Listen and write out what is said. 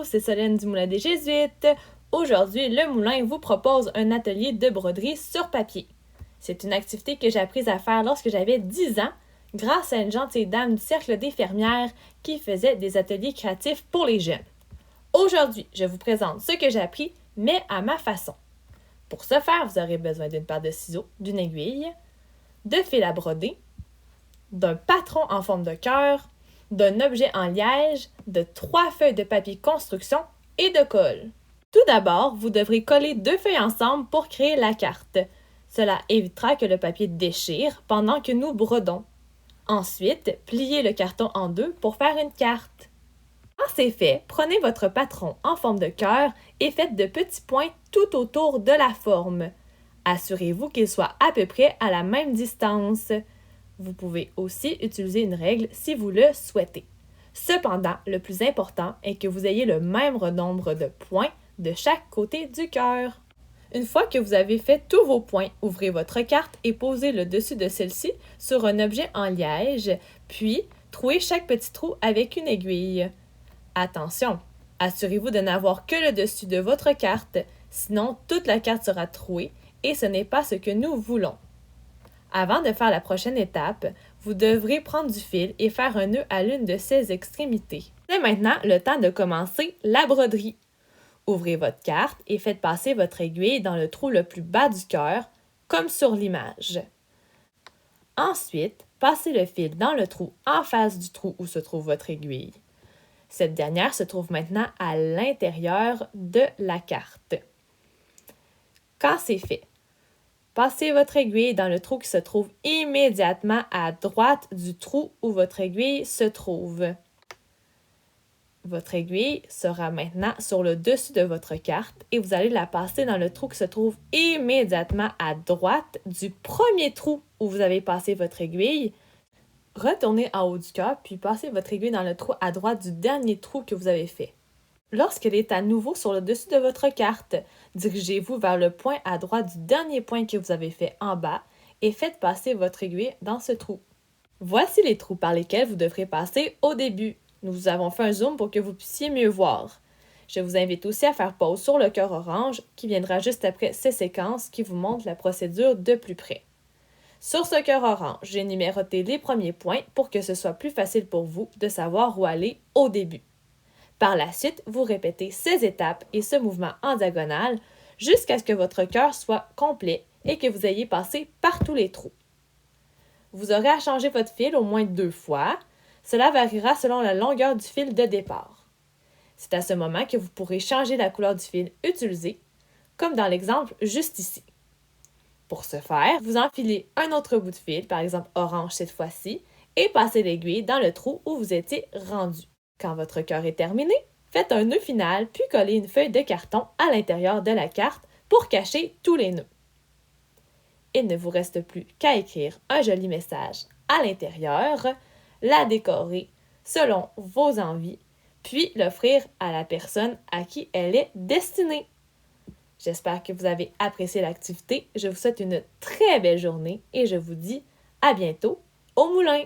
c'est Solène du Moulin des Jésuites. Aujourd'hui, le Moulin vous propose un atelier de broderie sur papier. C'est une activité que j'ai apprise à faire lorsque j'avais 10 ans, grâce à une gentille dame du Cercle des fermières qui faisait des ateliers créatifs pour les jeunes. Aujourd'hui, je vous présente ce que j'ai appris, mais à ma façon. Pour ce faire, vous aurez besoin d'une paire de ciseaux, d'une aiguille, de fil à broder, d'un patron en forme de cœur, d'un objet en liège, de 3 feuilles de papier construction et de colle. Tout d'abord, vous devrez coller 2 feuilles ensemble pour créer la carte. Cela évitera que le papier déchire pendant que nous brodons. Ensuite, pliez le carton en 2 pour faire une carte. Quand c'est fait, prenez votre patron en forme de cœur et faites de petits points tout autour de la forme. Assurez-vous qu'il soit à peu près à la même distance. Vous pouvez aussi utiliser une règle si vous le souhaitez. Cependant, le plus important est que vous ayez le même nombre de points de chaque côté du cœur. Une fois que vous avez fait tous vos points, ouvrez votre carte et posez le dessus de celle-ci sur un objet en liège, puis trouez chaque petit trou avec une aiguille. Attention, assurez-vous de n'avoir que le dessus de votre carte, sinon toute la carte sera trouée et ce n'est pas ce que nous voulons. Avant de faire la prochaine étape, vous devrez prendre du fil et faire un nœud à l'une de ses extrémités. C'est maintenant le temps de commencer la broderie. Ouvrez votre carte et faites passer votre aiguille dans le trou le plus bas du cœur, comme sur l'image. Ensuite, passez le fil dans le trou en face du trou où se trouve votre aiguille. Cette dernière se trouve maintenant à l'intérieur de la carte. Quand c'est fait, passez votre aiguille dans le trou qui se trouve immédiatement à droite du trou où votre aiguille se trouve. Votre aiguille sera maintenant sur le dessus de votre carte et vous allez la passer dans le trou qui se trouve immédiatement à droite du premier trou où vous avez passé votre aiguille. Retournez en haut du cœur puis passez votre aiguille dans le trou à droite du dernier trou que vous avez fait. Lorsqu'elle est à nouveau sur le dessus de votre carte, dirigez-vous vers le point à droite du dernier point que vous avez fait en bas et faites passer votre aiguille dans ce trou. Voici les trous par lesquels vous devrez passer au début. Nous vous avons fait un zoom pour que vous puissiez mieux voir. Je vous invite aussi à faire pause sur le cœur orange qui viendra juste après ces séquences qui vous montrent la procédure de plus près. Sur ce cœur orange, j'ai numéroté les premiers points pour que ce soit plus facile pour vous de savoir où aller au début. Par la suite, vous répétez ces étapes et ce mouvement en diagonale jusqu'à ce que votre cœur soit complet et que vous ayez passé par tous les trous. Vous aurez à changer votre fil au moins 2 fois. Cela variera selon la longueur du fil de départ. C'est à ce moment que vous pourrez changer la couleur du fil utilisé, comme dans l'exemple juste ici. Pour ce faire, vous enfilez un autre bout de fil, par exemple orange cette fois-ci, et passez l'aiguille dans le trou où vous étiez rendu. Quand votre cœur est terminé, faites un nœud final puis collez une feuille de carton à l'intérieur de la carte pour cacher tous les nœuds. Il ne vous reste plus qu'à écrire un joli message à l'intérieur, la décorer selon vos envies, puis l'offrir à la personne à qui elle est destinée. J'espère que vous avez apprécié l'activité. Je vous souhaite une très belle journée et je vous dis à bientôt au moulin!